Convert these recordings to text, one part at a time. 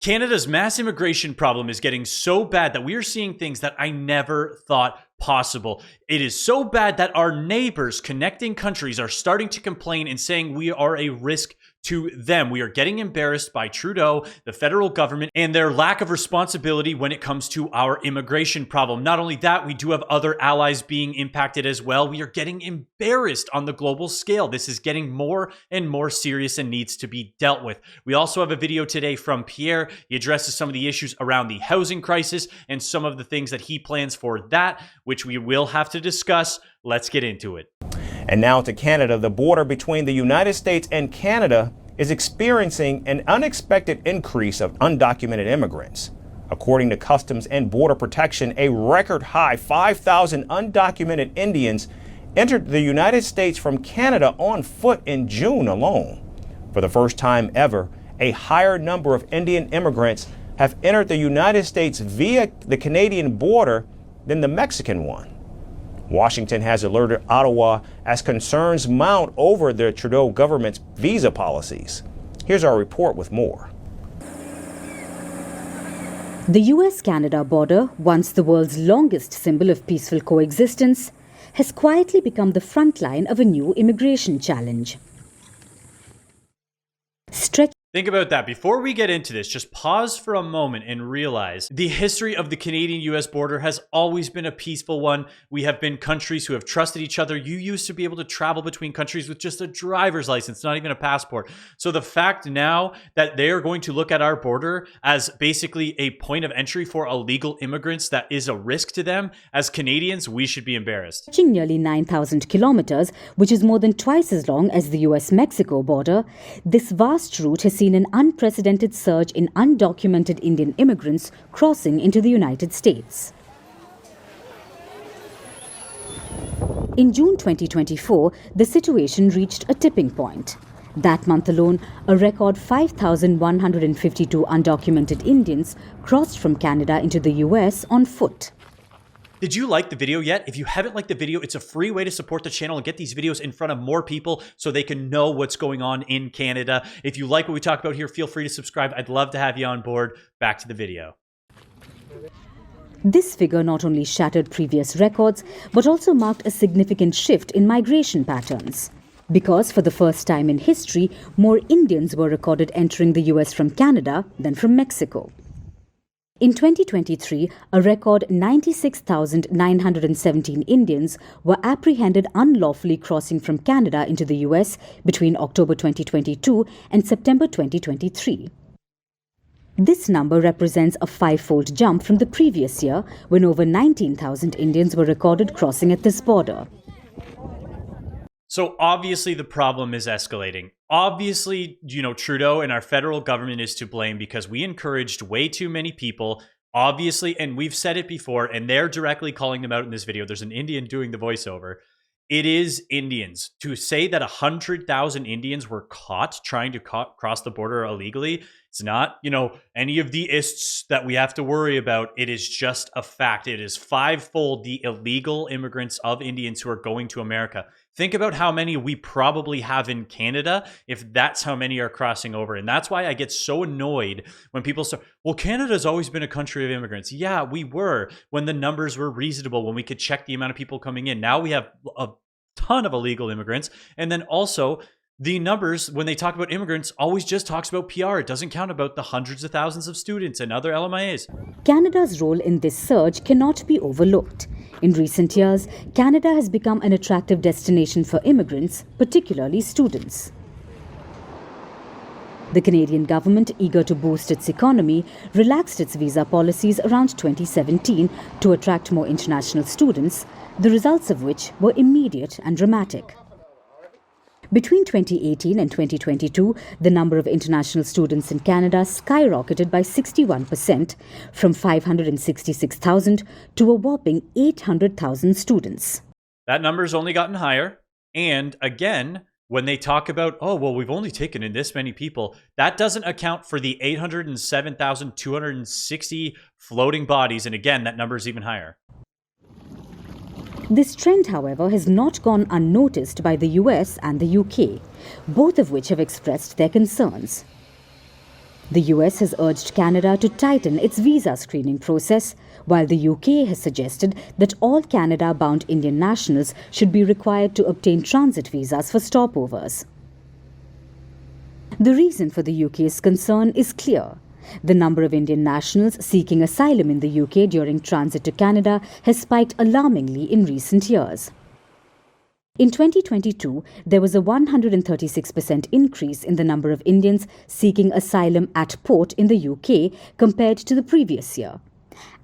Canada's mass immigration problem is getting so bad that we are seeing things that I never thought possible. It is so bad that our neighbors connecting countries are starting to complain and saying we are a risk to them. We are getting embarrassed by Trudeau, the federal government, and their lack of responsibility when it comes to our immigration problem. Not only that, we do have other allies being impacted as well. We are getting embarrassed on the global scale. This is getting more and more serious and needs to be dealt with. We also have a video today from Pierre. He addresses some of the issues around the housing crisis and some of the things that he plans for that, which we will have to discuss. Let's get into it. And now to Canada. The border between the United States and Canada is experiencing an unexpected increase of undocumented immigrants. According to Customs and Border Protection, a record high 5,000 undocumented Indians entered the United States from Canada on foot in June alone. For the first time ever, a higher number of Indian immigrants have entered the United States via the Canadian border than the Mexican one. Washington has alerted Ottawa as concerns mount over the Trudeau government's visa policies. Here's our report with more. The US-Canada border, once the world's longest symbol of peaceful coexistence, has quietly become the front line of a new immigration challenge. Think about that. Before we get into this, just pause for a moment and realize the history of the Canadian-US border has always been a peaceful one. We have been countries who have trusted each other. You used to be able to travel between countries with just a driver's license, not even a passport. So the fact now that they are going to look at our border as basically a point of entry for illegal immigrants that is a risk to them, as Canadians, we should be embarrassed. Stretching nearly 9,000 kilometers, which is more than twice as long as the US-Mexico border, this vast route has seen an unprecedented surge in undocumented Indian immigrants crossing into the United States. In June 2024, the situation reached a tipping point. That month alone, a record 5,152 undocumented Indians crossed from Canada into the US on foot. Did you like the video yet? If you haven't liked the video, it's a free way to support the channel and get these videos in front of more people so they can know what's going on in Canada. If you like what we talk about here, feel free to subscribe. I'd love to have you on board. Back to the video. This figure not only shattered previous records, but also marked a significant shift in migration patterns. Because for the first time in history, more Indians were recorded entering the US from Canada than from Mexico. In 2023, a record 96,917 Indians were apprehended unlawfully crossing from Canada into the US between October 2022 and September 2023. This number represents a five-fold jump from the previous year, when over 19,000 Indians were recorded crossing at this border. So obviously the problem is escalating. Obviously, Trudeau and our federal government is to blame because we encouraged way too many people, obviously, and we've said it before, and they're directly calling them out in this video. There's an Indian doing the voiceover. It is Indians. To say that 100,000 Indians were caught trying to cross the border illegally, it's not, any of the ists that we have to worry about. It is just a fact. It is fivefold the illegal immigrants of Indians who are going to America. Think about how many we probably have in Canada if that's how many are crossing over. And that's why I get so annoyed when people say, well, Canada's always been a country of immigrants. Yeah, we were when the numbers were reasonable, when we could check the amount of people coming in. Now we have a ton of illegal immigrants. And then also the numbers, when they talk about immigrants, always just talks about PR. It doesn't count about the hundreds of thousands of students and other LMIAs. Canada's role in this surge cannot be overlooked. In recent years, Canada has become an attractive destination for immigrants, particularly students. The Canadian government, eager to boost its economy, relaxed its visa policies around 2017 to attract more international students, the results of which were immediate and dramatic. Between 2018 and 2022, the number of international students in Canada skyrocketed by 61%, from 566,000 to a whopping 800,000 students. That number's only gotten higher. And again, when they talk about, oh, well, we've only taken in this many people, that doesn't account for the 807,260 floating bodies. And again, that number is even higher. This trend, however, has not gone unnoticed by the US and the UK, both of which have expressed their concerns. The US has urged Canada to tighten its visa screening process, while the UK has suggested that all Canada-bound Indian nationals should be required to obtain transit visas for stopovers. The reason for the UK's concern is clear. The number of Indian nationals seeking asylum in the UK during transit to Canada has spiked alarmingly in recent years. In 2022, there was a 136% increase in the number of Indians seeking asylum at port in the UK compared to the previous year.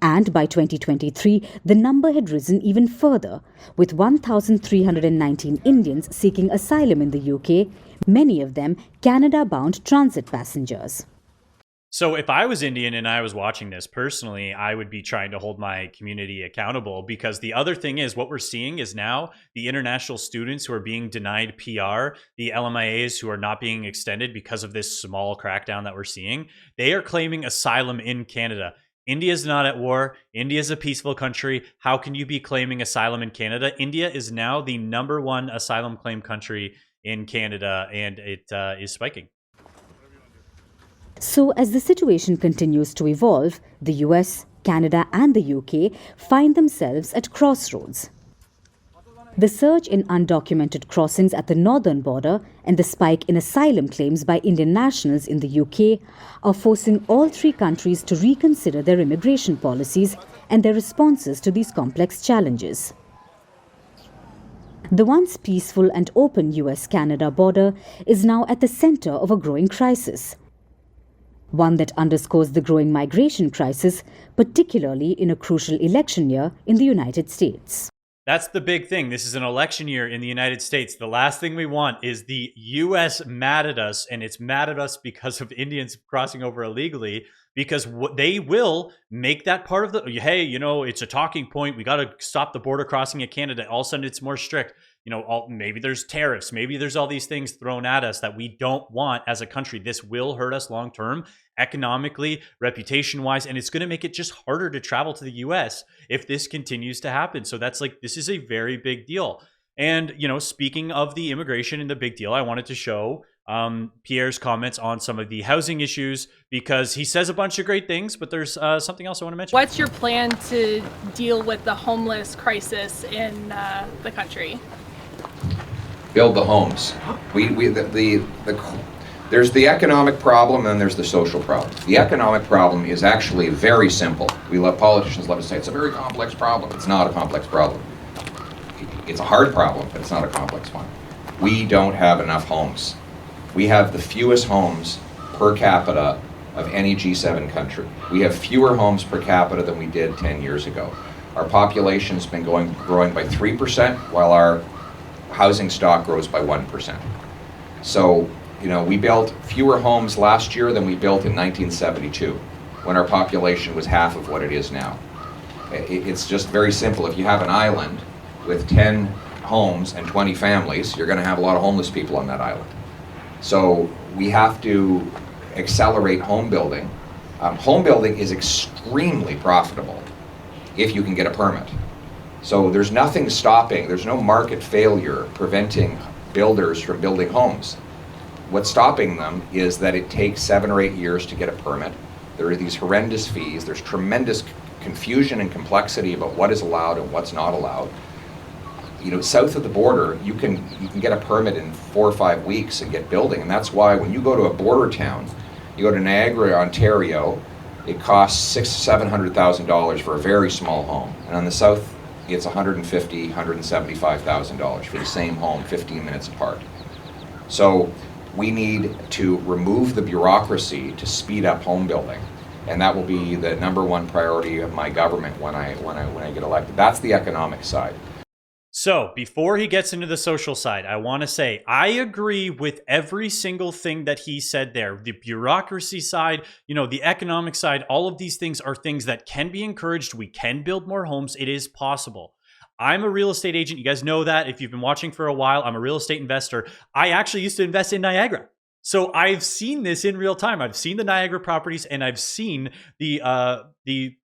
And by 2023, the number had risen even further, with 1,319 Indians seeking asylum in the UK, many of them Canada-bound transit passengers. So if I was Indian and I was watching this personally, I would be trying to hold my community accountable, because the other thing is what we're seeing is now the international students who are being denied PR, the LMIAs who are not being extended because of this small crackdown that we're seeing, they are claiming asylum in Canada. India is not at war. India is a peaceful country. How can you be claiming asylum in Canada? India is now the #1 asylum claim country in Canada, and it is spiking. So, as the situation continues to evolve, the US, Canada, and the UK find themselves at crossroads. The surge in undocumented crossings at the northern border and the spike in asylum claims by Indian nationals in the UK are forcing all three countries to reconsider their immigration policies and their responses to these complex challenges. The once peaceful and open US-Canada border is now at the center of a growing crisis. One that underscores the growing migration crisis, particularly in a crucial election year in the United States. That's the big thing. This is an election year in the United States. The last thing we want is the US mad at us, and it's mad at us because of Indians crossing over illegally, because they will make that part of the, hey, it's a talking point. We got to stop the border crossing at Canada. All of a sudden it's more strict. Maybe there's tariffs. Maybe there's all these things thrown at us that we don't want as a country. This will hurt us long term, economically, reputation wise, and it's going to make it just harder to travel to the US if this continues to happen. So this is a very big deal. And, speaking of the immigration and the big deal, I wanted to show Pierre's comments on some of the housing issues, because he says a bunch of great things, but there's something else I want to mention. What's your plan to deal with the homeless crisis in the country? Build the homes. There's the economic problem and there's the social problem. The economic problem is actually very simple. Politicians love to say it's a very complex problem. It's not a complex problem. It's a hard problem, but it's not a complex one. We don't have enough homes. We have the fewest homes per capita of any G7 country. We have fewer homes per capita than we did 10 years ago. Our population's been growing by 3%, while our housing stock grows by 1%. So, we built fewer homes last year than we built in 1972, when our population was half of what it is now. It's just very simple. If you have an island with 10 homes and 20 families, you're going to have a lot of homeless people on that island. So we have to accelerate home building. Home building is extremely profitable if you can get a permit. So there's nothing stopping, there's no market failure preventing builders from building homes. What's stopping them is that it takes 7 or 8 years to get a permit. There are these horrendous fees, there's tremendous confusion and complexity about what is allowed and what's not allowed. South of the border, you can get a permit in 4 or 5 weeks and get building, and that's why when you go to a border town, you go to Niagara, Ontario, it costs $600,000-$700,000 for a very small home, and on the south, it's $150,000, $175,000 for the same home, 15 minutes apart. So we need to remove the bureaucracy to speed up home building, and that will be the #1 priority of my government when I get elected. That's the economic side. So before he gets into the social side, I want to say I agree with every single thing that he said there. The bureaucracy side, the economic side, all of these things are things that can be encouraged. We can build more homes. It is possible. I'm a real estate agent. You guys know that. If you've been watching for a while, I'm a real estate investor. I actually used to invest in Niagara. So I've seen this in real time. I've seen the Niagara properties, and I've seen the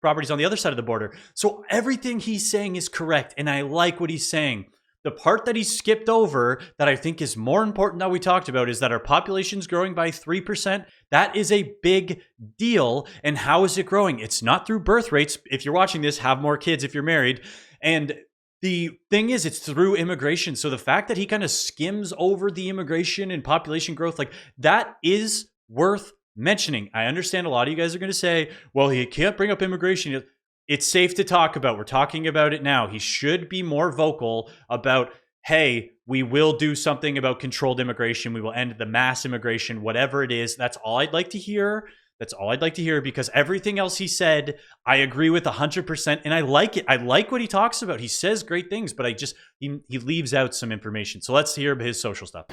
properties on the other side of the border. So everything he's saying is correct, and I like what he's saying. The part that he skipped over that I think is more important that we talked about is that our population's growing by 3%. That is a big deal. And how is it growing? It's not through birth rates. If you're watching this, have more kids if you're married. And the thing is, it's through immigration. So the fact that he kind of skims over the immigration and population growth, like that is worth mentioning. I understand a lot of you guys are going to say, well, he can't bring up immigration. It's safe to talk about. We're talking about it now. He should be more vocal about, hey, we will do something about controlled immigration. We will end the mass immigration, whatever it is. That's all I'd like to hear. That's all I'd like to hear, because everything else he said, I agree with 100%, and I like it. I like what he talks about. He says great things, but he leaves out some information. So let's hear his social stuff.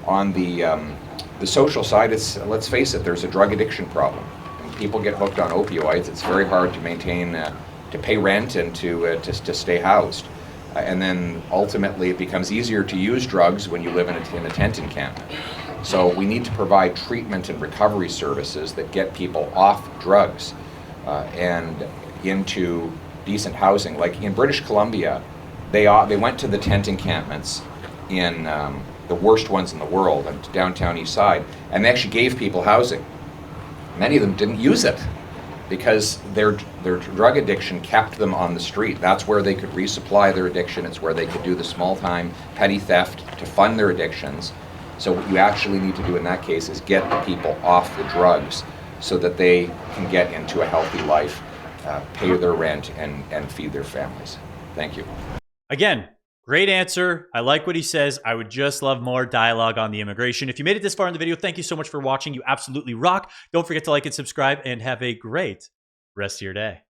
On the social side, let's face it, there's a drug addiction problem. When people get hooked on opioids, it's very hard to maintain, to pay rent and to stay housed. And then ultimately it becomes easier to use drugs when you live in a tent encampment. So we need to provide treatment and recovery services that get people off drugs and into decent housing. Like in British Columbia, they went to the tent encampments in the worst ones in the world, and downtown East Side, and they actually gave people housing. Many of them didn't use it because their drug addiction kept them on the street. That's where they could resupply their addiction. It's where they could do the small-time petty theft to fund their addictions. So what you actually need to do in that case is get the people off the drugs so that they can get into a healthy life, pay their rent, and feed their families. Thank you. Again, great answer. I like what he says. I would just love more dialogue on the immigration. If you made it this far in the video, thank you so much for watching. You absolutely rock. Don't forget to like and subscribe, and have a great rest of your day.